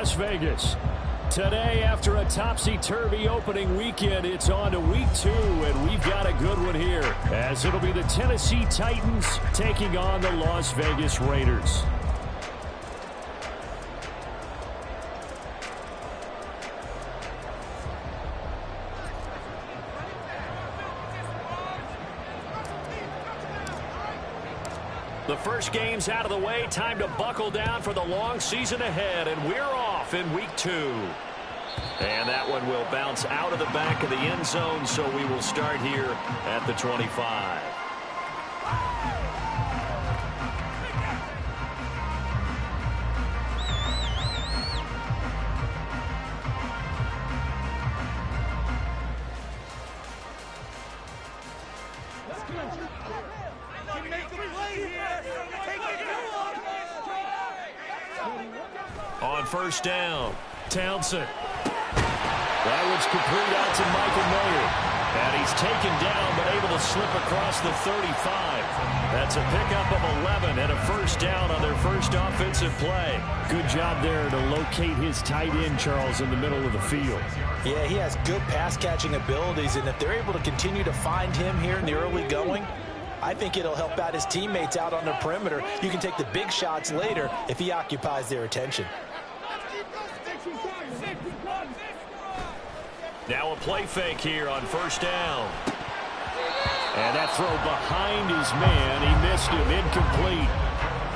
Las Vegas. Today, after a topsy-turvy opening weekend, it's on to week 2, and we've got a good one here, as it'll be the Tennessee Titans taking on the Las Vegas Raiders. The first game's out of the way. Time to buckle down for the long season ahead, and we're off in week 2. And that one will bounce out of the back of the end zone, so we will start here at the 25. On first down, Townsend. That one's complete out to Michael Mayer. And he's taken down but able to slip across the 35. That's a pickup of 11 and a first down on their first offensive play. Good job there to locate his tight end, Charles, in the middle of the field. Yeah, he has good pass-catching abilities, and if they're able to continue to find him here in the early going, I think it'll help out his teammates out on the perimeter. You can take the big shots later if he occupies their attention. Now a play fake here on first down. And that throw behind his man. He missed him. Incomplete.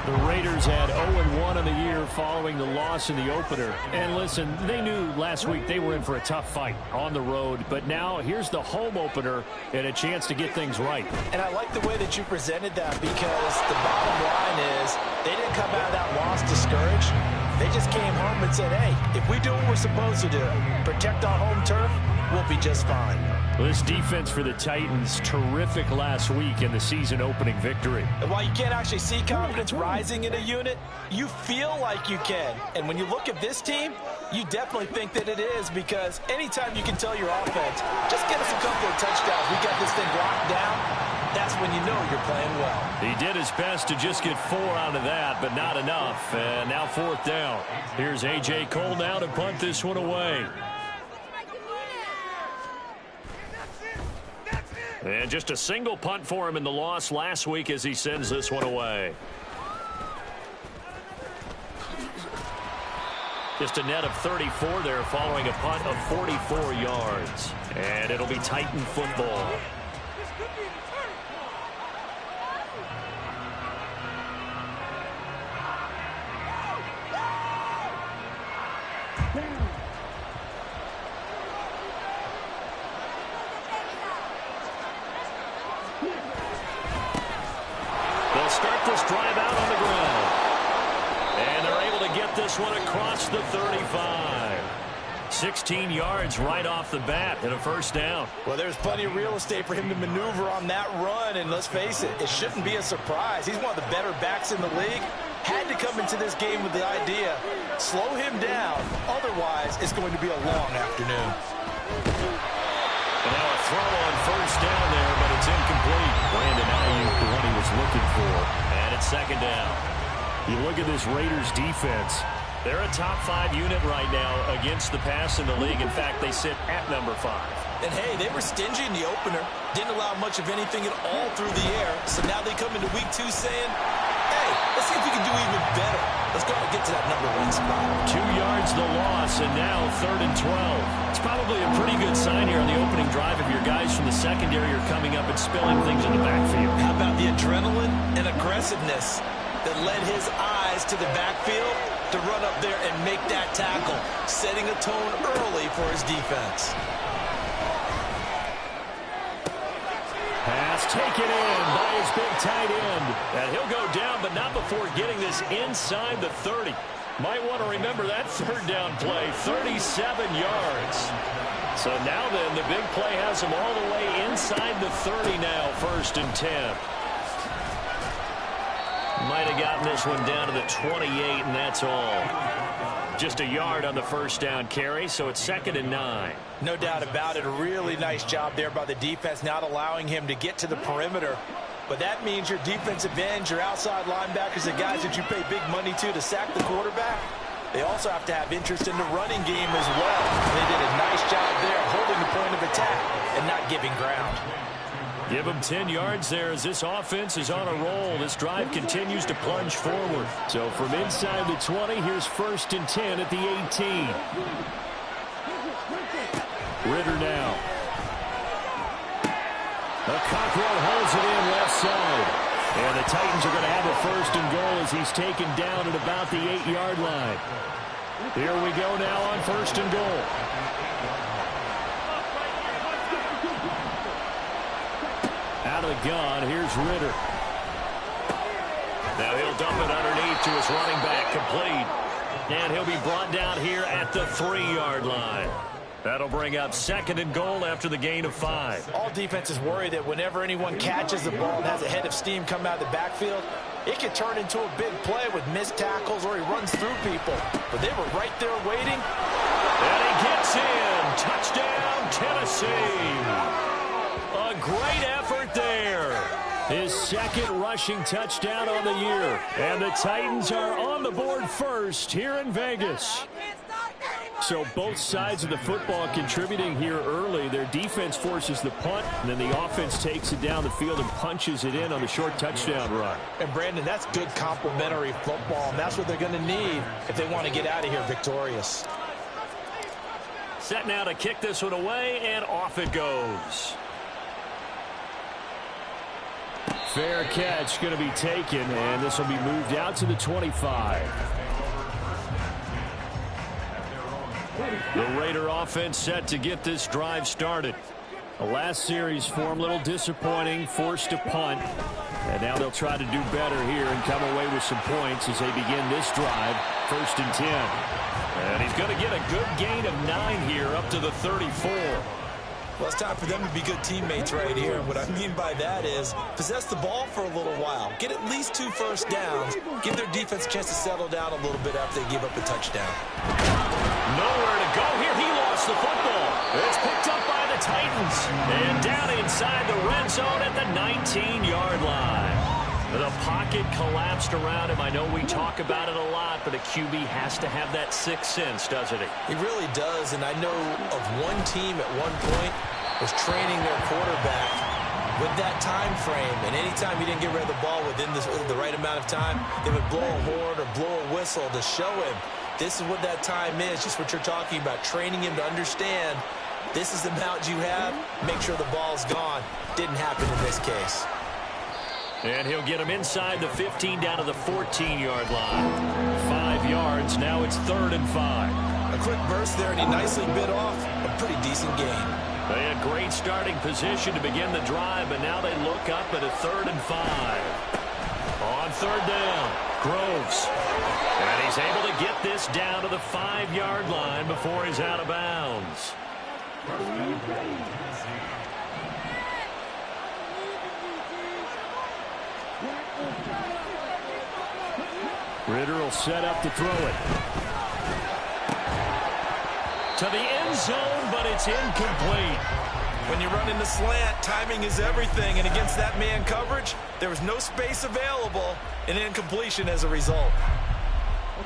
The Raiders had 0-1 in the year following the loss in the opener. And listen, they knew last week they were in for a tough fight on the road. But now here's the home opener and a chance to get things right. And I like the way that you presented that, because the bottom line is they didn't come out of that loss discouraged. They just came home and said, hey, if we do what we're supposed to do, protect our home turf, we'll be just fine. Well, this defense for the Titans, terrific last week in the season-opening victory. And while you can't actually see confidence rising in a unit, you feel like you can. And when you look at this team, you definitely think that it is, because anytime you can tell your offense, just get us a couple of touchdowns, we got this thing locked down, that's when you know you're playing well. He did his best to just get 4 out of that, but not enough. And now fourth down. Here's A.J. Cole now to punt this one away. And just a single punt for him in the loss last week as he sends this one away. Just a net of 34 there following a punt of 44 yards. And it'll be Titan football. Start this drive out on the ground. And they're able to get this one across the 35. 16 yards right off the bat and a first down. Well, there's plenty of real estate for him to maneuver on that run, and let's face it, it shouldn't be a surprise. He's one of the better backs in the league. Had to come into this game with the idea, slow him down, otherwise it's going to be a long afternoon. And now a throw on first down there, but it's incomplete. Brandon Ayuk, the one he was looking for. And it's second down. You look at this Raiders defense. They're a top 5 unit right now against the pass in the league. In fact, they sit at number 5. And hey, they were stingy in the opener. Didn't allow much of anything at all through the air. So now they come into week 2 saying, hey, let's see if we can do even better. Let's go and get to that number 1 spot. 2 yards the loss, and now 3rd and 12. It's probably a pretty good sign here on the opening drive if your guys from the secondary are coming up and spilling things in the backfield. How about the adrenaline and aggressiveness that led his eyes to the backfield to run up there and make that tackle, setting a tone early for his defense. Pass taken in by his big tight end. And he'll go down, but not before getting this inside the 30. Might want to remember that third down play, 37 yards. So now then, the big play has him all the way inside the 30 now, 1st and 10. Might have gotten this one down to the 28, and that's all. Just a yard on the first down carry, so it's 2nd and 9. No doubt about it. A really nice job there by the defense, not allowing him to get to the perimeter. But that means your defensive ends, your outside linebackers, the guys that you pay big money to sack the quarterback, They also have to have interest in the running game as well. They did a nice job there holding the point of attack and not giving ground. Give them 10 yards there as this offense is on a roll. This drive continues to plunge forward. So from inside the 20, here's 1st and 10 at the 18. Ritter now. The Cockrell holds it in left side. And the Titans are going to have a 1st and goal as he's taken down at about the 8-yard line. Here we go now on 1st and goal. Out of the gun, here's Ritter. Now he'll dump it underneath to his running back, complete. And he'll be brought down here at the 3-yard line. That'll bring up 2nd and goal after the gain of 5. All defenses worry that whenever anyone catches the ball and has a head of steam come out of the backfield, it can turn into a big play with missed tackles or he runs through people. But they were right there waiting. And he gets in. Touchdown, Tennessee. A great effort there. His 2nd rushing touchdown on the year. And the Titans are on the board first here in Vegas. So both sides of the football contributing here early. Their defense forces the punt, and then the offense takes it down the field and punches it in on the short touchdown run. And, Brandon, that's good complementary football, and that's what they're going to need if they want to get out of here victorious. Set now to kick this one away, and off it goes. Fair catch going to be taken, and this will be moved out to the 25. The Raider offense set to get this drive started. The last series for him, a little disappointing, forced to punt. And now they'll try to do better here and come away with some points as they begin this drive, 1st and 10. And he's going to get a good gain of 9 here up to the 34. Well, it's time for them to be good teammates right here. And what I mean by that is possess the ball for a little while. Get at least 2 first downs. Give their defense a chance to settle down a little bit after they give up a touchdown. Nowhere to go here. He lost the football. It's picked up by the Titans. And down inside the red zone at the 19-yard line. The pocket collapsed around him. I know we talk about it a lot, but a QB has to have that 6th sense, doesn't he? He really does, and I know of one team at one point was training their quarterback with that time frame, and anytime he didn't get rid of the ball within the right amount of time, they would blow a horn or blow a whistle to show him this is what that time is, just what you're talking about, training him to understand this is the amount you have, make sure the ball's gone. Didn't happen in this case. And he'll get him inside the 15 down to the 14-yard line. 5 yards. Now it's 3rd and 5. A quick burst there, and he nicely bit off a pretty decent gain. They had great starting position to begin the drive, but now they look up at a 3rd and 5. On 3rd down, Groves. And he's able to get this down to the 5-yard line before he's out of bounds. Ritter will set up to throw it. To the end zone, but it's incomplete. When you run in the slant, timing is everything, and against that man coverage, there was no space available, and incompletion as a result.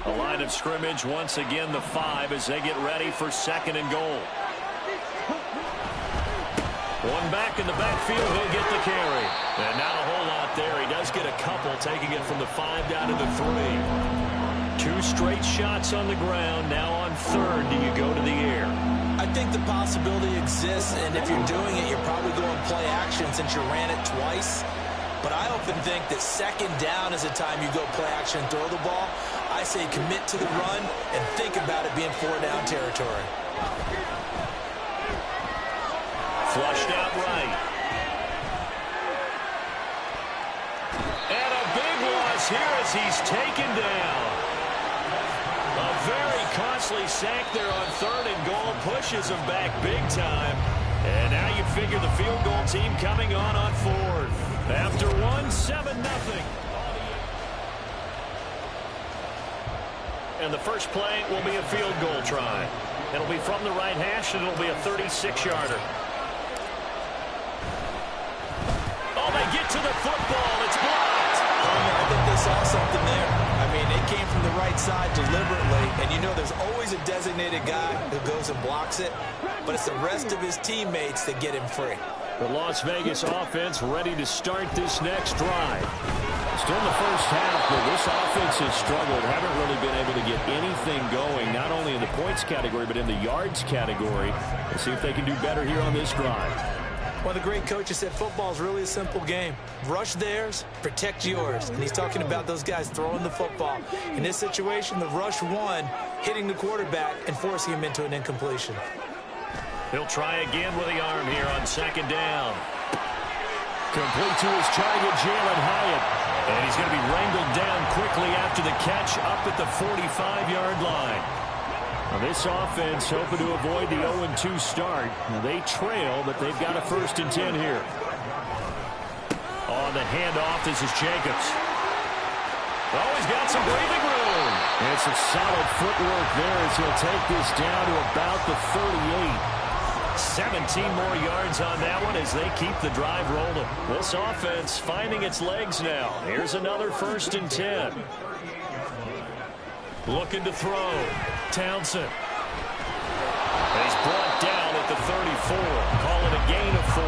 A line of scrimmage once again, the 5, as they get ready for 2nd and goal. One back in the backfield, he'll get the carry. And not a whole lot there. He does get a couple, taking it from the 5 down to the 3. 2 straight shots on the ground. Now on 3rd, do you go to the air? I think the possibility exists, and if you're doing it, you're probably going play action since you ran it twice. But I often think that 2nd down is the time you go play action and throw the ball. I say commit to the run and think about it being 4-down territory. Flushed out right. And a big loss here as he's taken down. A very costly sack there on 3rd and goal. Pushes him back big time. And now you figure the field goal team coming on 4th. After 1, 7-0. And the first play will be a field goal try. It'll be from the right hash, and it'll be a 36-yarder. Oh, they get to the football. It's blocked. I think they saw something there. I mean, it came from the right right side deliberately, and you know there's always a designated guy who goes and blocks it, but it's the rest of his teammates that get him free. The Las Vegas offense ready to start this next drive. Still in the first half, but this offense has struggled. Haven't really been able to get anything going, not only in the points category, but in the yards category. Let's see if they can do better here on this drive. One of the great coaches said football is really a simple game. Rush theirs, protect yours. And he's talking about those guys throwing the football. In this situation, the rush one, hitting the quarterback and forcing him into an incompletion. He'll try again with the arm here on second down. Complete to his target, Jalen Hyatt. And he's going to be wrangled down quickly after the catch up at the 45-yard line. Now this offense hoping to avoid the 0-2 start. Now they trail, but they've got a 1st and 10 here. On the handoff, this is Jacobs. Oh, he's got some breathing room. And some solid footwork there as he'll take this down to about the 38. 17 more yards on that one as they keep the drive rolling. This offense finding its legs now. Here's another 1st and 10. Looking to throw. Townsend. He's brought down at the 34. Call it a gain of 4.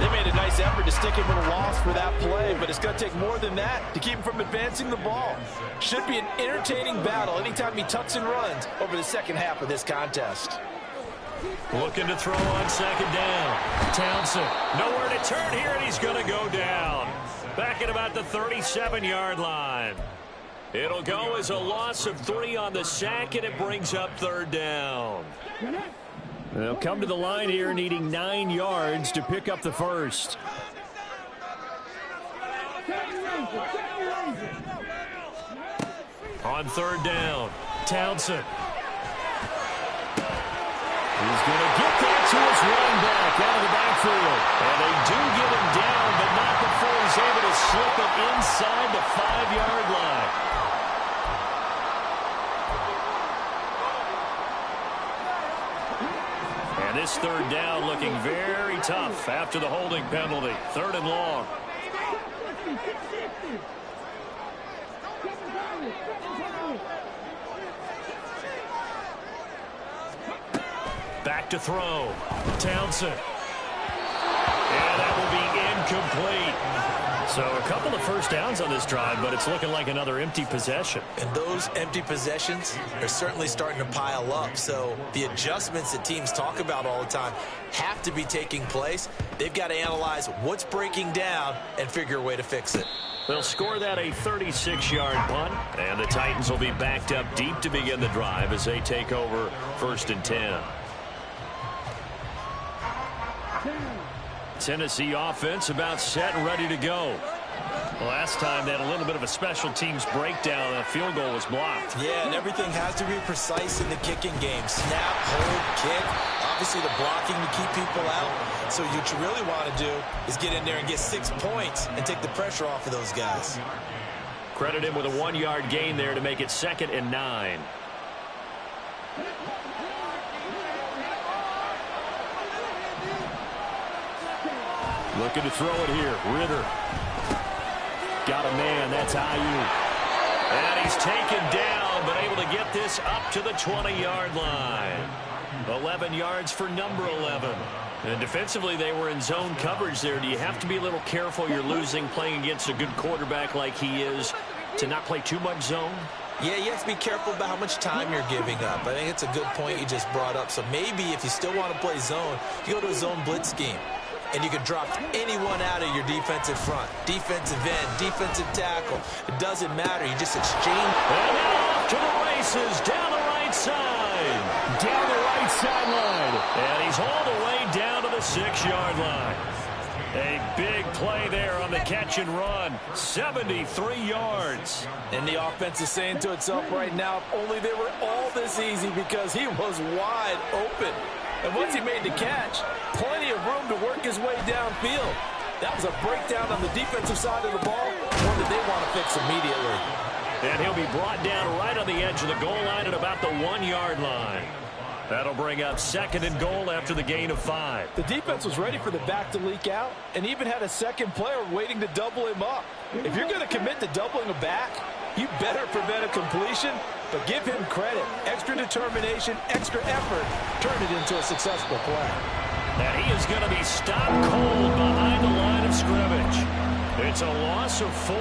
They made a nice effort to stick him with a loss for that play, but it's going to take more than that to keep him from advancing the ball. Should be an entertaining battle anytime he tucks and runs over the second half of this contest. Looking to throw on second down. Townsend, nowhere to turn here, and he's going to go down. Back at about the 37-yard line. It'll go as a loss of 3 on the sack, and it brings up 3rd down. They'll come to the line here needing 9 yards to pick up the 1st. On 3rd down, Townsend. He's going to get that to his running back out of the backfield. And they do get him down, but not before he's able to slip it inside the 5-yard line. And this 3rd down looking very tough after the holding penalty. 3rd and long. Back to throw. Townsend. And that will be incomplete. So a couple of 1st downs on this drive, but it's looking like another empty possession. And those empty possessions are certainly starting to pile up. So the adjustments that teams talk about all the time have to be taking place. They've got to analyze what's breaking down and figure a way to fix it. They'll score that a 36-yard punt, and the Titans will be backed up deep to begin the drive as they take over 1st and 10. Tennessee offense about set and ready to go. Last time they had a little bit of a special teams breakdown. A field goal was blocked. Yeah, and everything has to be precise in the kicking game. Snap, hold, kick. Obviously the blocking to keep people out. So what you really want to do is get in there and get 6 points and take the pressure off of those guys. Credit him with a 1-yard gain there to make it 2nd and 9. Looking to throw it here. Ritter. Got a man. That's Ayuk. And he's taken down, but able to get this up to the 20-yard line. 11 yards for number 11. And defensively, they were in zone coverage there. Do you have to be a little careful? You're losing playing against a good quarterback like he is to not play too much zone? Yeah, you have to be careful about how much time you're giving up. I think it's a good point you just brought up. So maybe if you still want to play zone, you go to a zone blitz scheme. And you can drop anyone out of your defensive front. Defensive end, defensive tackle. It doesn't matter. You just exchange. And now off to the races. Down the right side. Down the right sideline. And he's all the way down to the 6-yard line. A big play there on the catch and run. 73 yards. And the offense is saying to itself right now, if only they were all this easy, because he was wide open. And once he made the catch, plenty of room to work his way downfield. That was a breakdown on the defensive side of the ball, one that they want to fix immediately. And he'll be brought down right on the edge of the goal line at about the 1-yard line. That'll bring up 2nd and goal after the gain of 5. The defense was ready for the back to leak out and even had a second player waiting to double him up. If you're going to commit to doubling a back, You better prevent a completion, but give him credit. Extra determination, extra effort, turn it into a successful play. And he is going to be stopped cold behind the line of scrimmage. It's a loss of 4.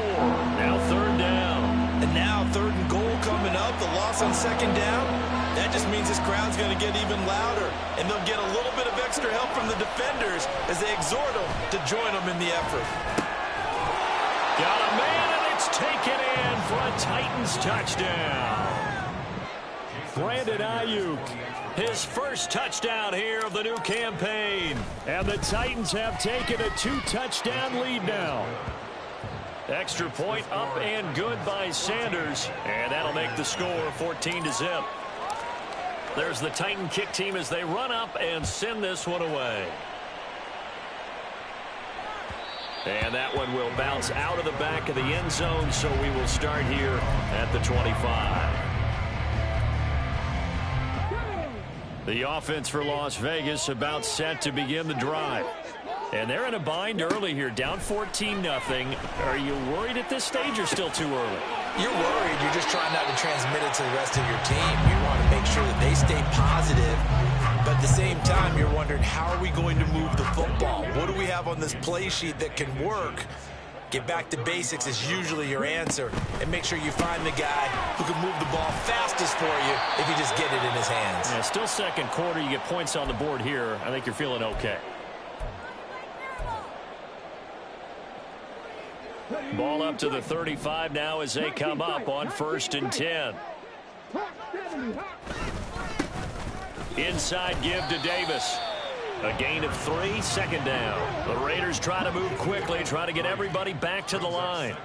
Now 3rd down. And now 3rd and goal coming up. The loss on 2nd down. That just means this crowd's going to get even louder. And they'll get a little bit of extra help from the defenders as they exhort them to join them in the effort. Got a man, and it's taken in for a Titans touchdown. Brandon Ayuk, his first touchdown here of the new campaign. And the Titans have taken a 2-touchdown lead now. Extra point up and good by Sanders. And that'll make the score 14-0. There's the Titan kick team as they run up and send this one away. And that one will bounce out of the back of the end zone, so we will start here at the 25. The offense for Las Vegas about set to begin the drive. And they're in a bind early here, down 14-0. Are you worried at this stage or still too early? You're worried. You're just trying not to transmit it to the rest of your team. You want to make sure that they stay positive. But at the same time, you're wondering, how are we going to move the football? What do we have on this play sheet that can work? Get back to basics is usually your answer. And make sure you find the guy who can move the ball fastest for you if you just get it in his hands. Yeah, still second quarter. You get points on the board here. I think you're feeling okay. Ball up to the 35 now as they come up on 1st and 10. Inside give to Davis. A gain of 3, 2nd down. The Raiders try to move quickly, try to get everybody back to the line.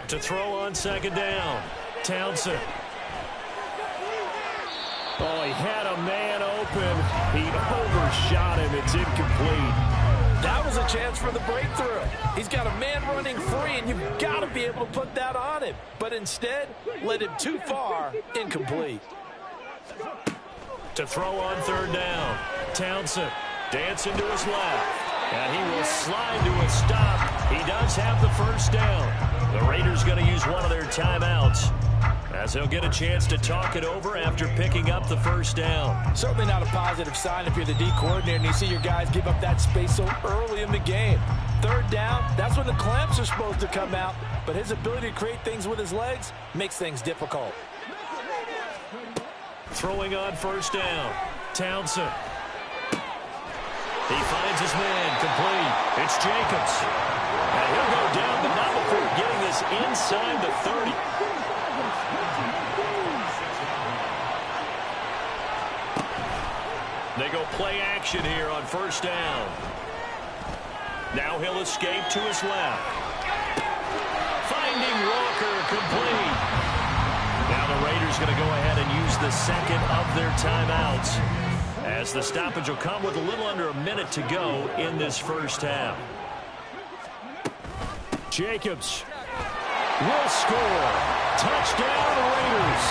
To throw on 2nd down. Townsend. Oh, he had a man open. He overshot him. It's incomplete. That was a chance for the breakthrough. He's got a man running free, and you've got to be able to put that on him. But instead, led him too far, incomplete. To throw on 3rd down. Townsend dancing to his left. And he will slide to a stop. He does have the 1st down. The Raiders going to use one of their timeouts, as they'll get a chance to talk it over after picking up the 1st down. Certainly not a positive sign if you're the D coordinator and you see your guys give up that space so early in the game. 3rd down, that's when the clamps are supposed to come out, but his ability to create things with his legs makes things difficult. Throwing on 1st down. Townsend. He finds his man complete. It's Jacobs. And he'll go down, but not before getting this inside the 30. They go play action here on 1st down. Now he'll escape to his left. Finding Walker complete. Now the Raiders going to go ahead and use the 2nd of their timeouts, as the stoppage will come with a little under a minute to go in this 1st half. Jacobs will score. Touchdown Raiders.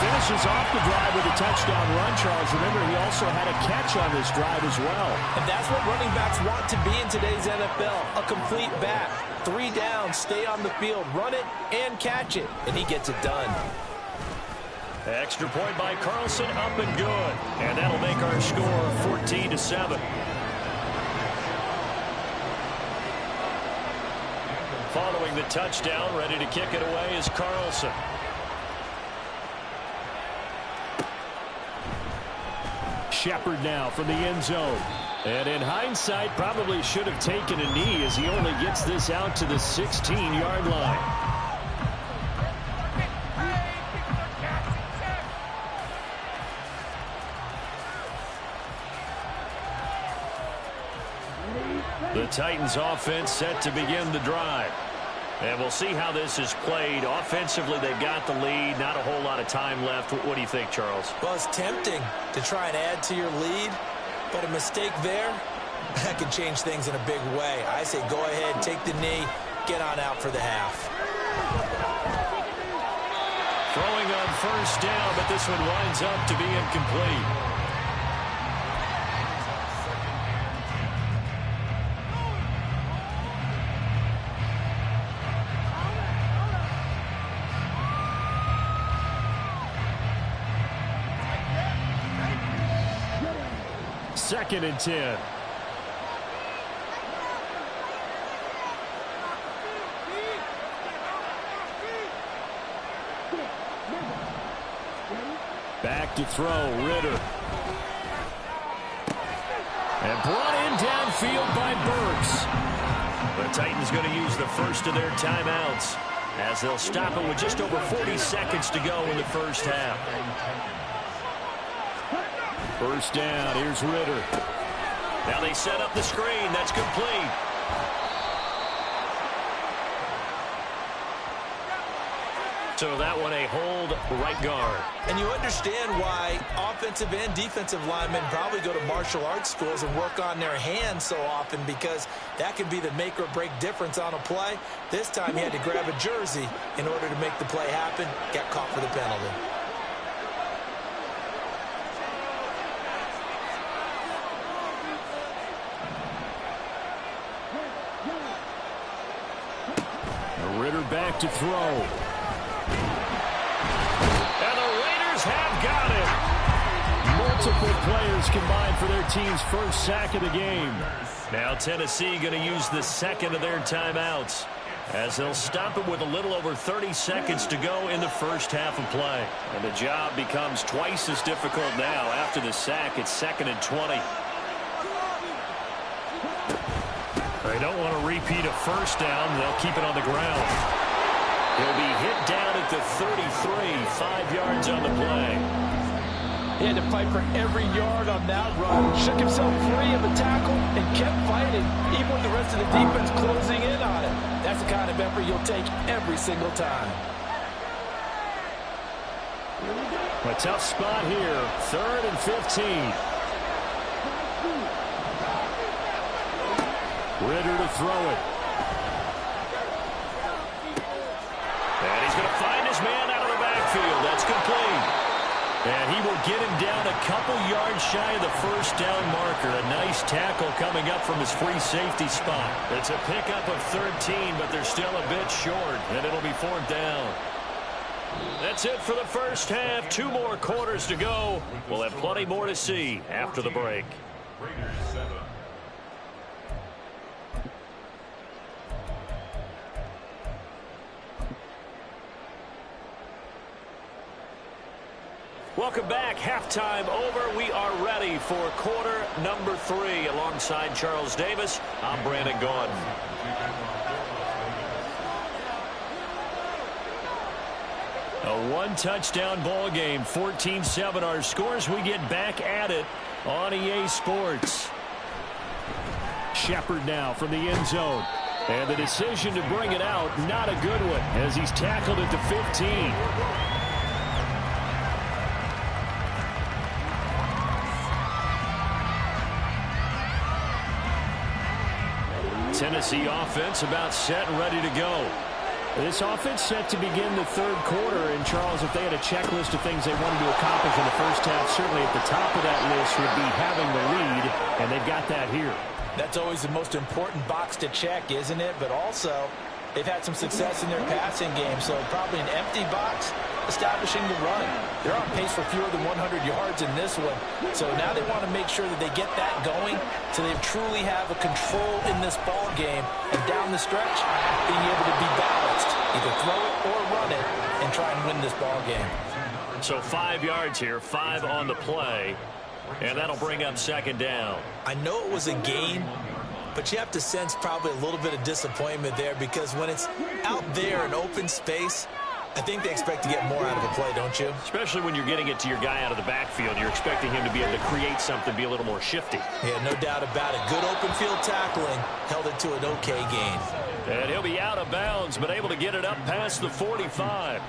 Finishes off the drive with a touchdown run, Charles. Remember, he also had a catch on this drive as well. And that's what running backs want to be in today's NFL, a complete back. 3 downs, stay on the field, run it, and catch it. And he gets it done. Extra point by Carlson, up and good. And that'll make our score 14-7. Following the touchdown, ready to kick it away is Carlson. Shepard now from the end zone. And in hindsight, probably should have taken a knee, as he only gets this out to the 16-yard line. The Titans offense set to begin the drive. And we'll see how this is played. Offensively, they've got the lead. Not a whole lot of time left. What do you think, Charles? Well, it's tempting to try and add to your lead, but a mistake there, that could change things in a big way. I say go ahead, take the knee, get on out for the half. Throwing on 1st down, but this one winds up to be incomplete. 2nd and 10. Back to throw, Ritter. And brought in downfield by Burks. The Titans going to use the first of their timeouts as they'll stop it with just over 40 seconds to go in the first half. First down, here's Ritter. Now they set up the screen. That's complete. So that one a hold right guard. And you understand why offensive and defensive linemen probably go to martial arts schools and work on their hands so often, because that can be the make or break difference on a play. This time he had to grab a jersey in order to make the play happen. Got caught for the penalty. Ritter back to throw. And the Raiders have got it. Multiple players combined for their team's first sack of the game. Now Tennessee going to use the second of their timeouts as they'll stop it with a little over 30 seconds to go in the first half of play. And the job becomes twice as difficult now. After the sack, it's 2nd and 20. They don't want to repeat a first down. They'll keep it on the ground. He'll be hit down at the 33, 5 yards on the play. He had to fight for every yard on that run. Shook himself free of the tackle and kept fighting, even with the rest of the defense closing in on it. That's the kind of effort you'll take every single time. A tough spot here. 3rd and 15. Ritter to throw it. And he's going to find his man out of the backfield. That's complete. And he will get him down a couple yards shy of the first down marker. A nice tackle coming up from his free safety spot. It's a pickup of 13, but they're still a bit short, and it'll be 4th down. That's it for the first half. 2 more quarters to go. We'll have plenty more to see after the break. Welcome back. Halftime over. We are ready for quarter number 3. Alongside Charles Davis, I'm Brandon Gaudin. A 1-touchdown ball game. 14-7 our scores. We get back at it on EA Sports. Shepard now from the end zone. And the decision to bring it out, not a good one, as he's tackled at the 15. Tennessee offense about set and ready to go. This offense set to begin the 3rd quarter. And, Charles, if they had a checklist of things they wanted to accomplish in the first half, certainly at the top of that list would be having the lead, and they've got that here. That's always the most important box to check, isn't it? But also, they've had some success in their passing game, so probably an empty box establishing the run. They're on pace for fewer than 100 yards in this one. So now they want to make sure that they get that going so they truly have a control in this ball game. And down the stretch, being able to be balanced, either throw it or run it, and try and win this ball game. So 5 yards here, 5 on the play. And that'll bring up 2nd down. I know it was a gain, but you have to sense probably a little bit of disappointment there, because when it's out there in open space, I think they expect to get more out of a play, don't you? Especially when you're getting it to your guy out of the backfield. You're expecting him to be able to create something, be a little more shifty. Yeah, no doubt about it. Good open field tackling held it to an okay gain. And he'll be out of bounds, but able to get it up past the 45.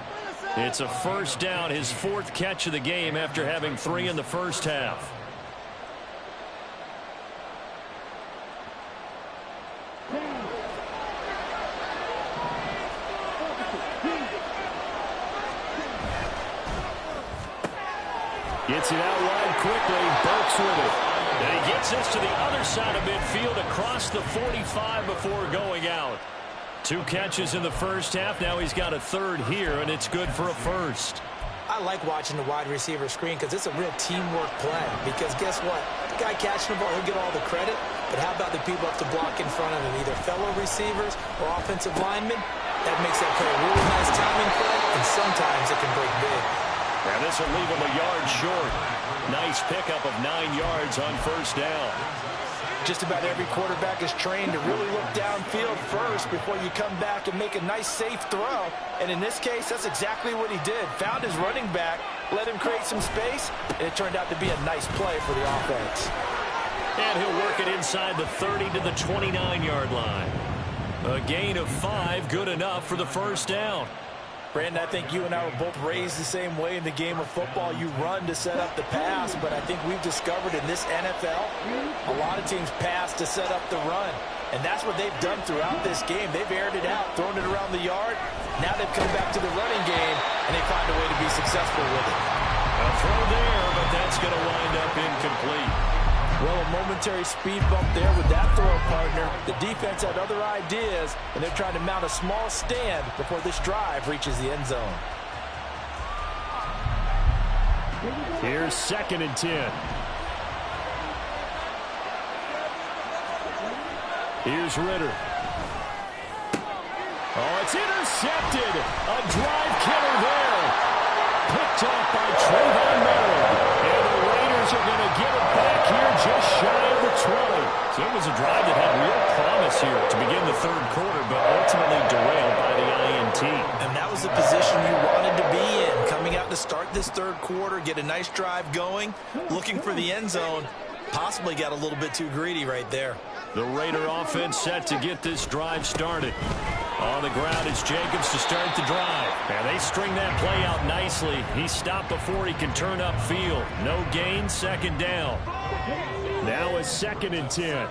It's a first down, his 4th catch of the game after having 3 in the first half. Gets it out wide quickly. Burks with it. And he gets this to the other side of midfield across the 45 before going out. 2 catches in the first half. Now he's got a 3rd here, and it's good for a first. I like watching the wide receiver screen because it's a real teamwork play. Because guess what? The guy catching the ball, he'll get all the credit. But how about the people up to block in front of him, either fellow receivers or offensive linemen? That makes that play a really nice timing play, and sometimes it can break big. Now this will leave him a yard short. Nice pickup of 9 yards on first down. Just about every quarterback is trained to really look downfield first before you come back and make a nice, safe throw. And in this case, that's exactly what he did. Found his running back, let him create some space, and it turned out to be a nice play for the offense. And he'll work it inside the 30 to the 29-yard line. A gain of 5, good enough for the first down. Brandon, I think you and I were both raised the same way in the game of football. You run to set up the pass, but I think we've discovered in this NFL, a lot of teams pass to set up the run. And that's what they've done throughout this game. They've aired it out, thrown it around the yard. Now they've come back to the running game, and they find a way to be successful with it. A throw there, but that's going to wind up incomplete. Well, a momentary speed bump there with that throw, partner. The defense had other ideas, and they're trying to mount a small stand before this drive reaches the end zone. Here's 2nd and 10. Here's Ritter. Oh, it's intercepted. A drive killer there. Picked off by Trayvon Merrill. And the Raiders are going to get it back here just shy of the 20. So it was a drive that had real promise here to begin the third quarter, but ultimately derailed by the INT. And that was the position you wanted to be in. Coming out to start this third quarter, get a nice drive going, looking for the end zone. Possibly got a little bit too greedy right there. The Raider offense set to get this drive started. On the ground is Jacobs to start the drive. And they string that play out nicely. He stopped before he can turn upfield. No gain, 2nd down. Now it's 2nd and 10.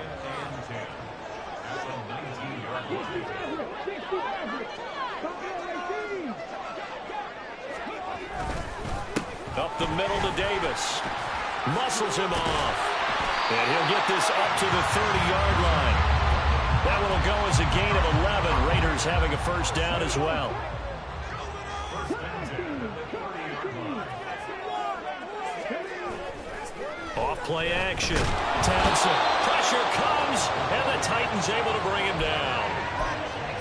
Up the middle to Davis. Muscles him off. And he'll get this up to the 30-yard line. That one will go as a gain of 11. Raiders having a first down as well. Off play action. Townsend. Pressure comes, and the Titans able to bring him down.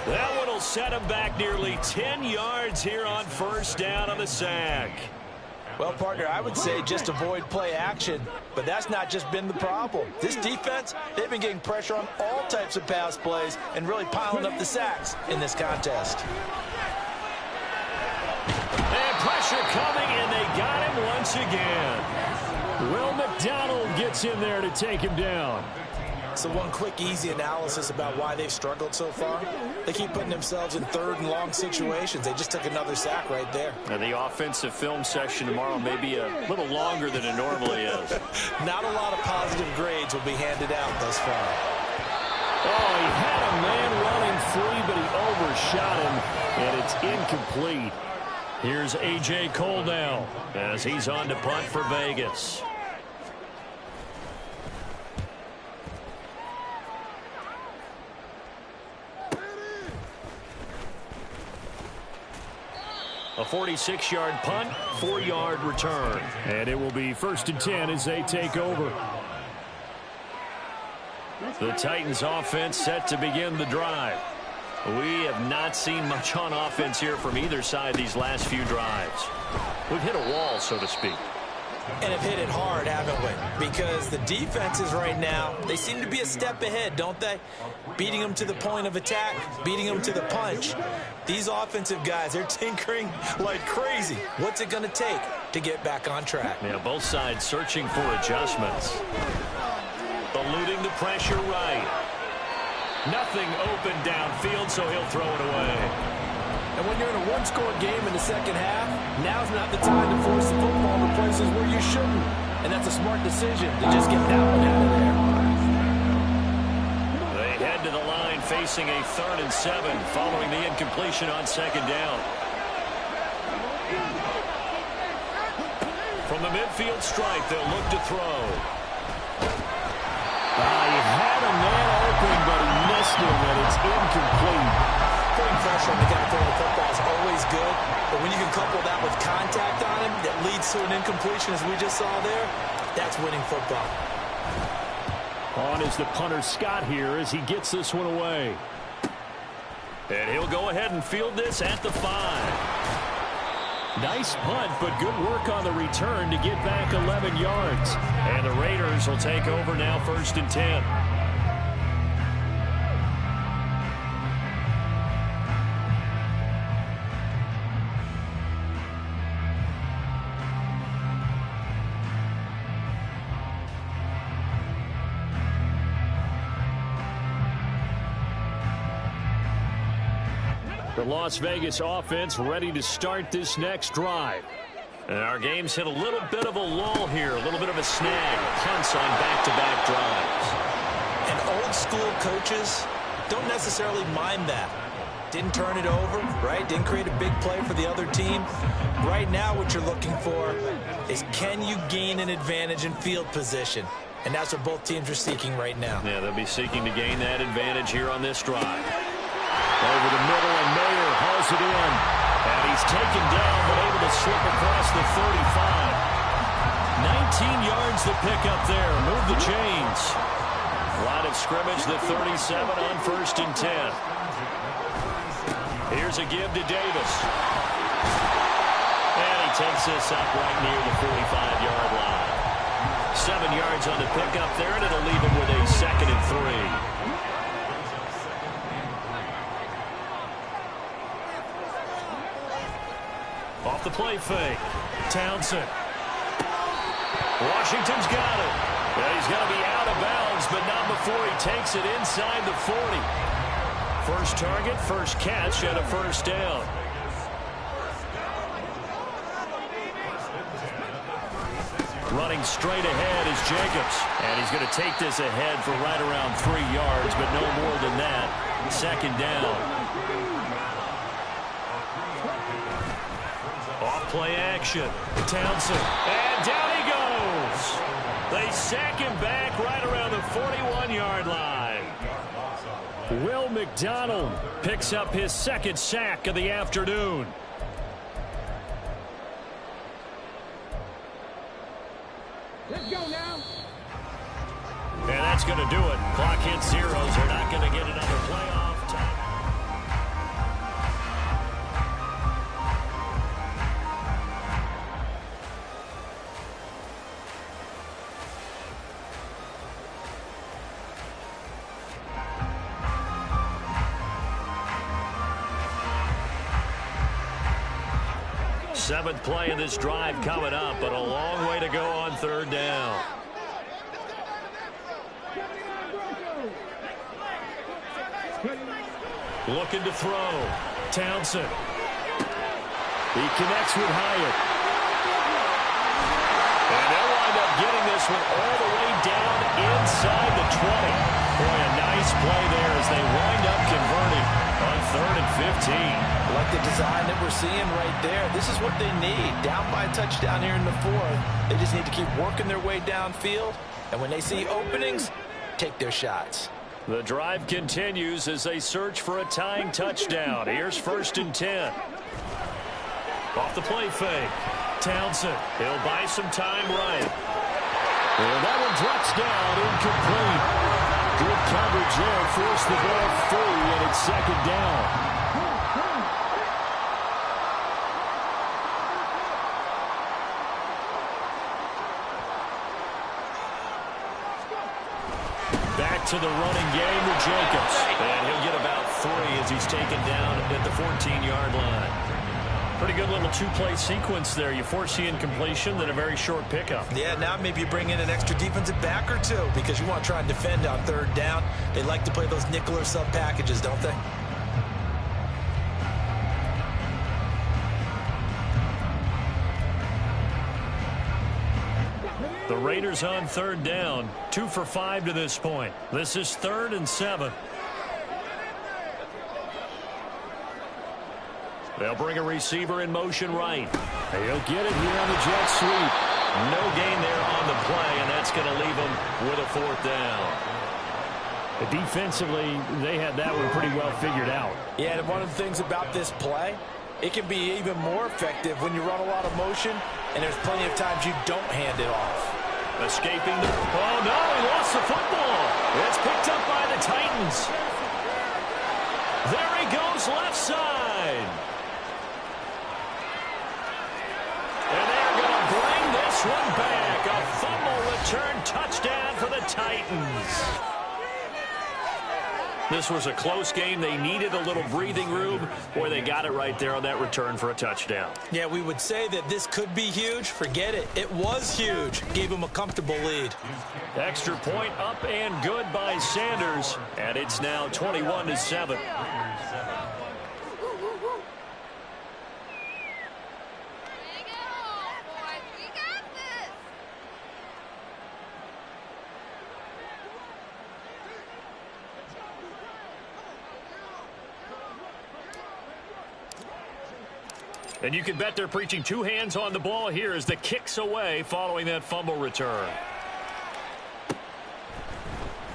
That one will set him back nearly 10 yards here on first down on the sack. Well, partner, I would say just avoid play action, but that's not just been the problem. This defense, they've been getting pressure on all types of pass plays and really piling up the sacks in this contest. And pressure coming, and they got him once again. Will McDonald gets in there to take him down. So one quick, easy analysis about why they've struggled so far. They keep putting themselves in 3rd and long situations. They just took another sack right there. Now the offensive film session tomorrow may be a little longer than it normally is. Not a lot of positive grades will be handed out thus far. Oh, he had a man running free, but he overshot him, and it's incomplete. Here's A.J. Cole now as he's on to punt for Vegas. A 46-yard punt, 4-yard return. And it will be 1st and 10 as they take over. The Titans offense set to begin the drive. We have not seen much on offense here from either side these last few drives. We've hit a wall, so to speak. And have hit it hard, haven't we? Because the defenses right now, they seem to be a step ahead, don't they? Beating them to the point of attack, beating them to the punch. These offensive guys, they're tinkering like crazy. What's it going to take to get back on track? Yeah, both sides searching for adjustments. Eluding the pressure right. Nothing open downfield, so he'll throw it away. And when you're in a one-score game in the second half, now's not the time to force the football to places where you shouldn't. And that's a smart decision to just get that one out of there. They head to the line facing a 3rd and 7 following the incompletion on 2nd down. From the midfield stripe, they'll look to throw. He had a man open, but he missed him, and it's incomplete. Putting pressure on the guy throwing the football is always good, but when you can couple that with contact on him, pass to an incompletion as we just saw there, that's winning football. On is the punter Scott here as he gets this one away. And he'll go ahead and field this at the 5. Nice punt, but good work on the return to get back 11 yards. And the Raiders will take over now, 1st and 10. The Las Vegas offense ready to start this next drive. And our game's hit a little bit of a lull here, a little bit of a snag. Punts on back-to-back drives. And old school coaches don't necessarily mind that. Didn't turn it over, right? Didn't create a big play for the other team. Right now what you're looking for is, can you gain an advantage in field position? And that's what both teams are seeking right now. Yeah, they'll be seeking to gain that advantage here on this drive. Over the middle, and Mayer hauls it in. And he's taken down, but able to slip across the 35. 19 yards to pick up there. Move the chains. Line of scrimmage, the 37 on 1st and 10. Here's a give to Davis. And he takes this up right near the 45-yard line. 7 yards on the pickup there, and it'll leave him with a 2nd and 3. Off the play fake. Townsend. Washington's got it. Yeah, he's going to be out of bounds, but not before he takes it inside the 40. First target, first catch, and a 1st down. Running straight ahead is Jacobs. And he's going to take this ahead for right around 3 yards, but no more than that. 2nd down. Off-play action. Townsend. And down he goes. They sack him back right around the 41-yard line. Will McDonald picks up his 2nd sack of the afternoon. Let's go now. And that's going to do it. Clock hits zeros. They're not going to get another playoff time. Seventh play of this drive coming up, but a long way to go on 3rd down. Looking to throw. Townsend. He connects with Hyatt. And they'll wind up getting this one all the way down inside the 20. Boy, a nice play there as they wind up converting on 3rd and 15. Like the design that we're seeing right there. This is what they need. Down by a touchdown here in the 4th. They just need to keep working their way downfield. And when they see openings, take their shots. The drive continues as they search for a tying touchdown. Here's 1st and 10. Off the play fake. Townsend. He'll buy some time right. And that one drops down, incomplete. Good coverage there. Forced the ball free, and it's 2nd down. Back to the running game with Jacobs. And he'll get about 3 as he's taken down at the 14-yard line. Pretty good little 2-play sequence there. You force the incompletion, then a very short pickup. Yeah, now maybe you bring in an extra defensive back or 2 because you want to try and defend on 3rd down. They like to play those nickel or sub packages, don't they? The Raiders on 3rd down, 2 for 5 to this point. This is 3rd and 7. They'll bring a receiver in motion right. He'll get it here on the jet sweep. No gain there on the play, and that's going to leave them with a 4th down. Defensively, they had that one pretty well figured out. Yeah, and one of the things about this play, it can be even more effective when you run a lot of motion and there's plenty of times you don't hand it off. Escaping the... Oh, no, he lost the football. It's picked up by the Titans. There he goes left side. And they're going to bring this one back. A fumble return touchdown for the Titans. This was a close game. They needed a little breathing room. Boy, they got it right there on that return for a touchdown. Yeah, we would say that this could be huge. Forget it. It was huge. Gave him a comfortable lead. Extra point up and good by Sanders. And it's now 21-7. And you can bet they're preaching two hands on the ball here as the kick's away following that fumble return.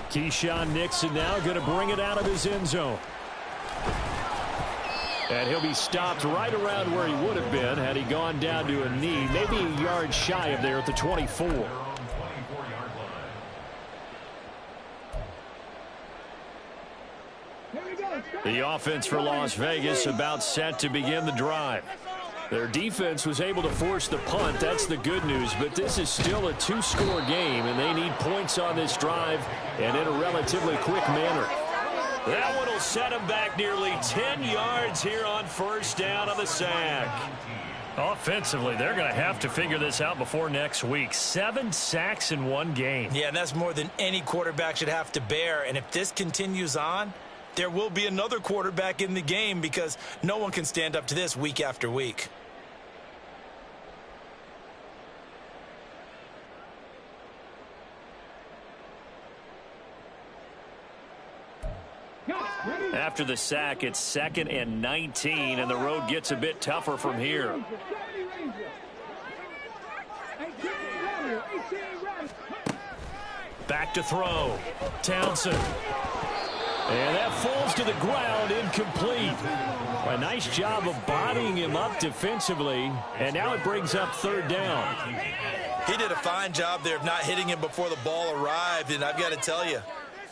Keyshawn Nixon now going to bring it out of his end zone. And he'll be stopped right around where he would have been had he gone down to a knee, maybe a yard shy of there at the 24. The offense for Las Vegas about set to begin the drive. Their defense was able to force the punt. That's the good news. But this is still a two-score game, and they need points on this drive and in a relatively quick manner. That one will set them back nearly 10 yards here on first down on the sack. Offensively, they're going to have to figure this out before next week. 7 sacks in one game. Yeah, and that's more than any quarterback should have to bear. And if this continues on, there will be another quarterback in the game because no one can stand up to this week after week. After the sack, it's 2nd and 19, and the road gets a bit tougher from here. Back to throw. Townsend. And that falls to the ground, incomplete. A nice job of bodying him up defensively, and now it brings up 3rd down. He did a fine job there of not hitting him before the ball arrived, and I've got to tell you,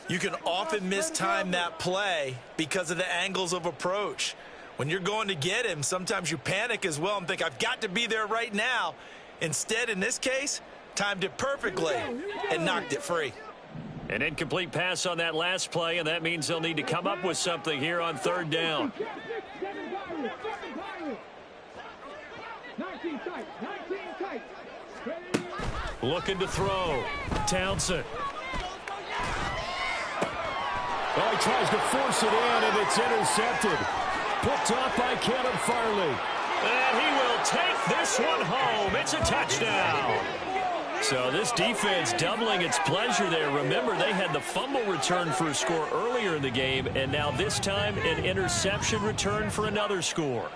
you can often mistime that play because of the angles of approach. When you're going to get him, sometimes you panic as well and think, I've got to be there right now. Instead, in this case, timed it perfectly and knocked it free. An incomplete pass on that last play, and that means they'll need to come up with something here on 3rd down. Looking to throw. Townsend. Oh, he tries to force it in, and it's intercepted. Picked off by Caleb Farley. And he will take this one home. It's a touchdown. So this defense doubling its pleasure there. Remember, they had the fumble return for a score earlier in the game, and now this time an interception return for another score.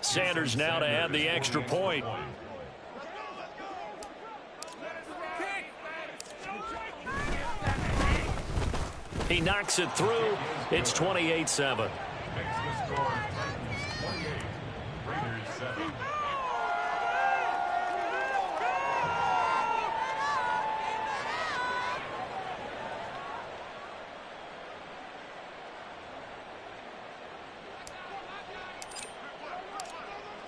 Sanders now to add the extra point. He knocks it through. It's 28-7.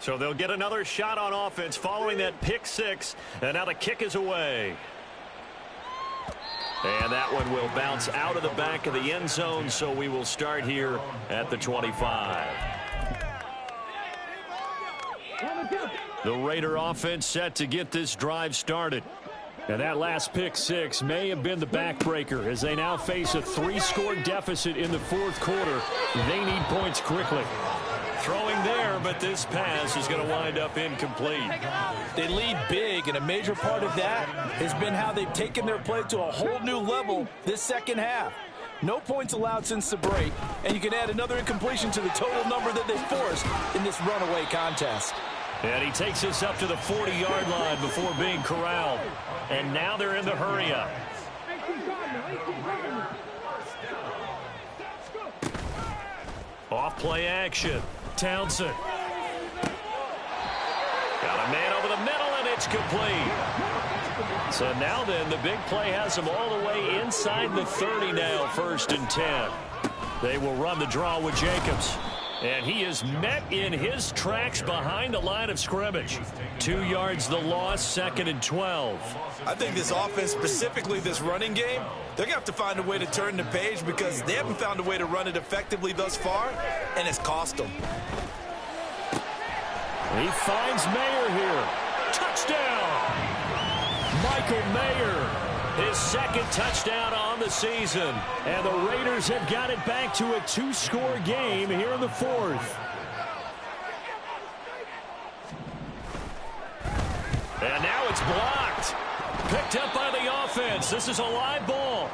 So they'll get another shot on offense following that pick six, and now the kick is away. And that one will bounce out of the back of the end zone, so we will start here at the 25. The Raider offense set to get this drive started. And that last pick six may have been the backbreaker as they now face a 3-score deficit in the fourth quarter. They need points quickly. Throwing there, but this pass is going to wind up incomplete. They lead big, and a major part of that has been how they've taken their play to a whole new level this second half. No points allowed since the break, and you can add another incompletion to the total number that they forced in this runaway contest. And he takes us up to the 40-yard line before being corralled. And now they're in the hurry-up. Off play action. Townsend. Got a man over the middle, and it's complete. So now then, the big play has them all the way inside the 30 now, 1st and 10. They will run the draw with Jacobs. And he is met in his tracks behind the line of scrimmage. 2 yards the loss, 2nd and 12. I think this offense, specifically this running game, they're going to have to find a way to turn the page because they haven't found a way to run it effectively thus far, and it's cost them. He finds Mayer here. Touchdown! Michael Mayer, his 2nd touchdown on the season. And the Raiders have got it back to a 2-score game here in the 4th. And now it's blocked. Picked up by the offense. This is a live ball.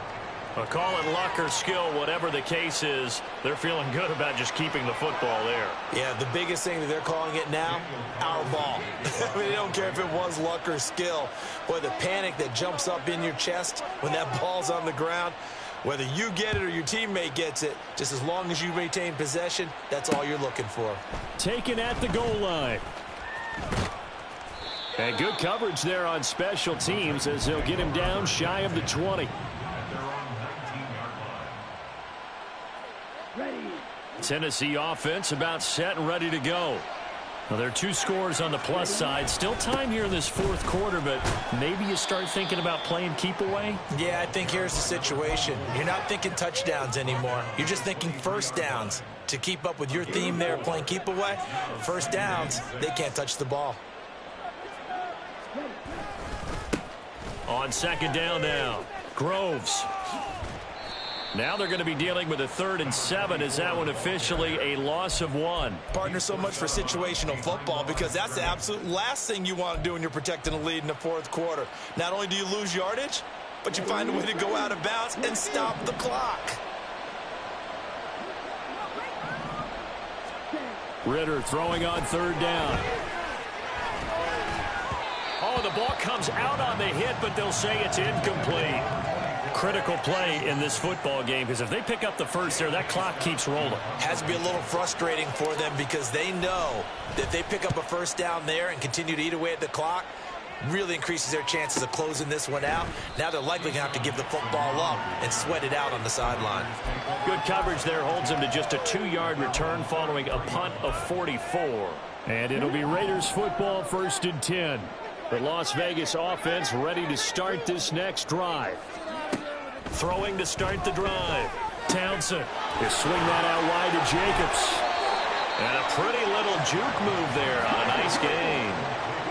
I'll call it luck or skill, whatever the case is. They're feeling good about just keeping the football there. Yeah, the biggest thing that they're calling it now, our ball. I mean, they don't care if it was luck or skill. Boy, the panic that jumps up in your chest when that ball's on the ground, whether you get it or your teammate gets it, just as long as you maintain possession, that's all you're looking for. Taken at the goal line. And good coverage there on special teams as they'll get him down shy of the 20. Tennessee offense about set and ready to go. Well, there are 2 scores on the plus side. Still time here in this 4th quarter, but maybe you start thinking about playing keep away? Yeah, I think here's the situation. You're not thinking touchdowns anymore. You're just thinking first downs. To keep up with your theme there, playing keep away, first downs, they can't touch the ball. On 2nd down now, Groves. Now they're going to be dealing with a 3rd and 7. Is that one officially a loss of 1? Partner, so much for situational football because that's the absolute last thing you want to do when you're protecting a lead in the 4th quarter. Not only do you lose yardage, but you find a way to go out of bounds and stop the clock. Ritter throwing on 3rd down. Oh, the ball comes out on the hit, but they'll say it's incomplete. Critical play in this football game because if they pick up the first there, that clock keeps rolling. Has to be a little frustrating for them because they know that if they pick up a first down there and continue to eat away at the clock, really increases their chances of closing this one out. Now they're likely going to have to give the football up and sweat it out on the sideline. Good coverage there holds them to just a 2-yard return following a punt of 44. And it'll be Raiders football, 1st and 10. The Las Vegas offense ready to start this next drive. Throwing to start the drive. Townsend. They swing that out wide to Jacobs. And a pretty little juke move there on a nice gain.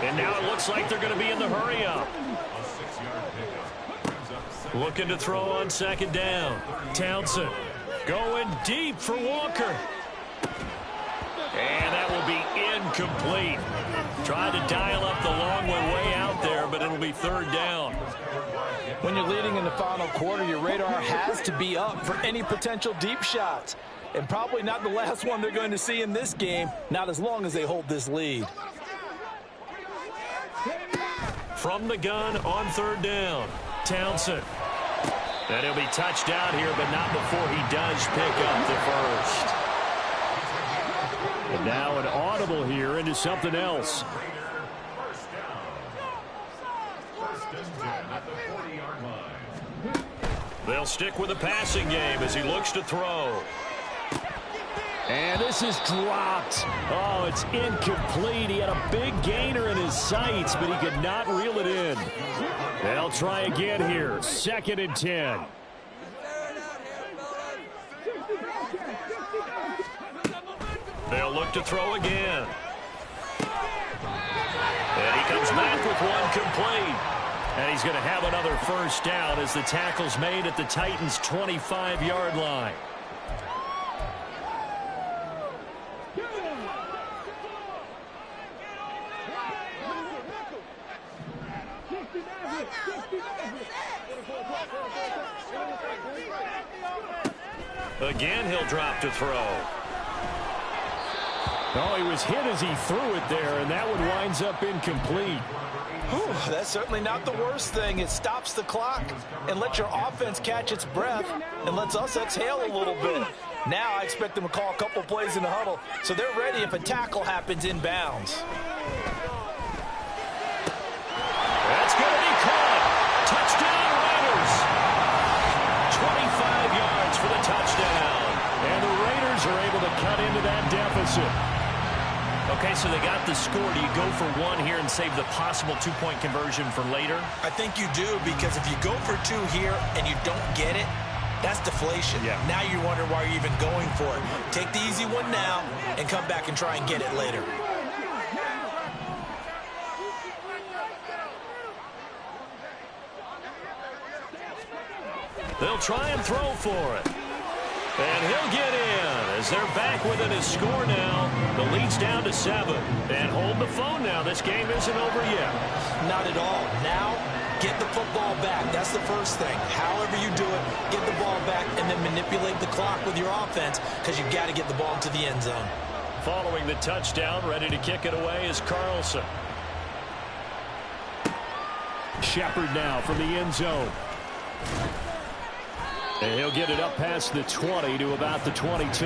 And now it looks like they're going to be in the hurry-up. Looking to throw on 2nd down. Townsend going deep for Walker. And that will be incomplete. Tried to dial up the long one way out there, but it'll be 3rd down. When you're leading in the final quarter, your radar has to be up for any potential deep shots. And probably not the last one they're going to see in this game, not as long as they hold this lead. From the gun on 3rd down, Townsend. And he'll be touched out here, but not before he does pick up the first. And now an audible here into something else. They'll stick with the passing game as he looks to throw. And this is dropped. Oh, it's incomplete. He had a big gainer in his sights, but he could not reel it in. They'll try again here. 2nd and 10. They'll look to throw again. And he comes back with one complete. And he's going to have another first down as the tackle's made at the Titans' 25-yard line. Again, he'll drop to throw. Oh, he was hit as he threw it there, and that one winds up incomplete. Whew, that's certainly not the worst thing. It stops the clock and lets your offense catch its breath and lets us exhale a little bit. Now I expect them to call a couple plays in the huddle so they're ready if a tackle happens inbounds. That's going to be caught. Touchdown Raiders. 25 yards for the touchdown. And the Raiders are able to cut into that deficit. Okay, so they got the score. Do you go for one here and save the possible two-point conversion for later? I think you do, because if you go for two here and you don't get it, that's deflation. Yeah. Now you wonder why you're even going for it. Take the easy one now and come back and try and get it later. They'll try and throw for it. And he'll get in as they're back within his score now. The lead's down to 7. And hold the phone now. This game isn't over yet. Not at all. Now, get the football back. That's the first thing. However you do it, get the ball back and then manipulate the clock with your offense, because you've got to get the ball into the end zone. Following the touchdown, ready to kick it away is Carlson. Shepard now from the end zone. And he'll get it up past the 20 to about the 22.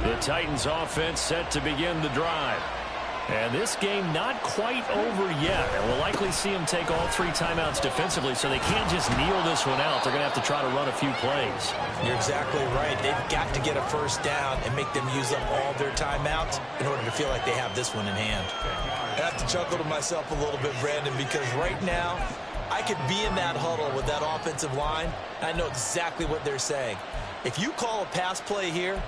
The Titans offense set to begin the drive. And this game not quite over yet. And we'll likely see them take all 3 timeouts defensively, so they can't just kneel this one out. They're going to have to try to run a few plays. You're exactly right. They've got to get a first down and make them use up all their timeouts in order to feel like they have this one in hand. I have to chuckle to myself a little bit, Brandon, because right now I could be in that huddle with that offensive line. I know exactly what they're saying. If you call a pass play here,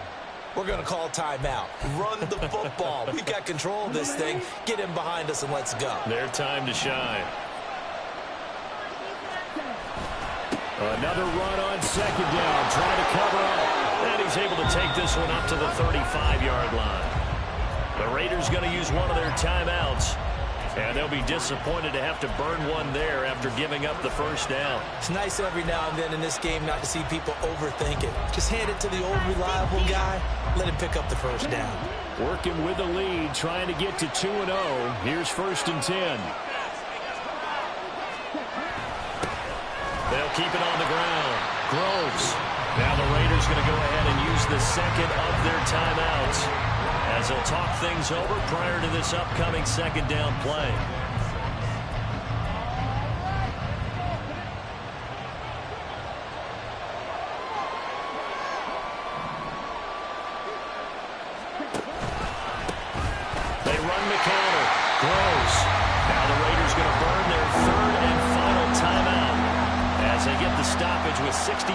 we're going to call timeout. Run the football. We've got control of this thing. Get him behind us and let's go. Their time to shine. Another run on second down, trying to cover up. And he's able to take this one up to the 35-yard line. The Raiders going to use one of their timeouts. And they'll be disappointed to have to burn one there after giving up the first down. It's nice every now and then in this game not to see people overthink it. Just hand it to the old reliable guy. Let him pick up the first down. Working with the lead, trying to get to 2-0. Here's 1st and 10. They'll keep it on the ground. Groves. Now the Raiders going to go ahead and use the second of their timeouts as they'll talk things over prior to this upcoming second down play. They run the counter. Groves. Now the Raiders going to burn their 3rd and final timeout as they get the stoppage with 65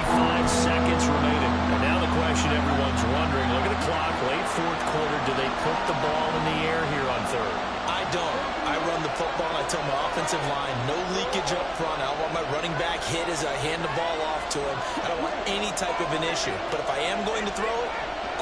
seconds remaining. And now the question everyone's wondering, look at the clock, late 4th quarter, do they put the ball in the air here on 3rd? I don't. I run the football and I tell my offensive line, no leakage up front. I don't want my running back hit as I hand the ball off to him. I don't want any type of an issue. But if I am going to throw it,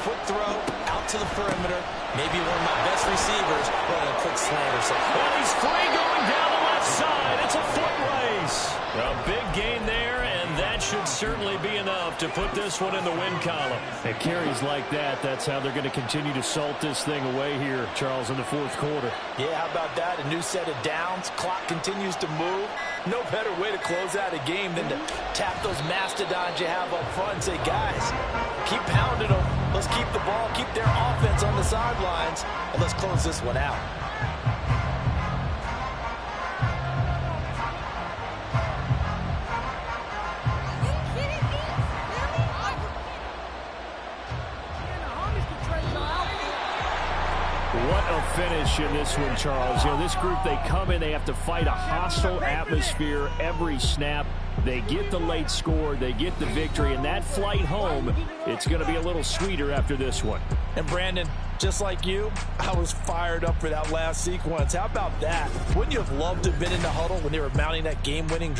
quick throw, out to the perimeter, maybe one of my best receivers running a quick slant or something. And he's free going down the left side. It's a foot race. A big gain there, and that should certainly be enough to put this one in the win column. And carries like that, that's how they're going to continue to salt this thing away here, Charles, in the 4th quarter. Yeah, how about that? A new set of downs. Clock continues to move. No better way to close out a game than to tap those mastodons you have up front and say, guys, keep pounding them. Let's keep the ball, keep their offense on the sidelines, and let's close this one out. What a finish in this one, Charles. You know, this group, they come in, they have to fight a hostile atmosphere every snap. They get the late score, they get the victory, and that flight home, it's going to be a little sweeter after this one. And Brandon, just like you, I was fired up for that last sequence. How about that? Wouldn't you have loved to have been in the huddle when they were mounting that game-winning drive?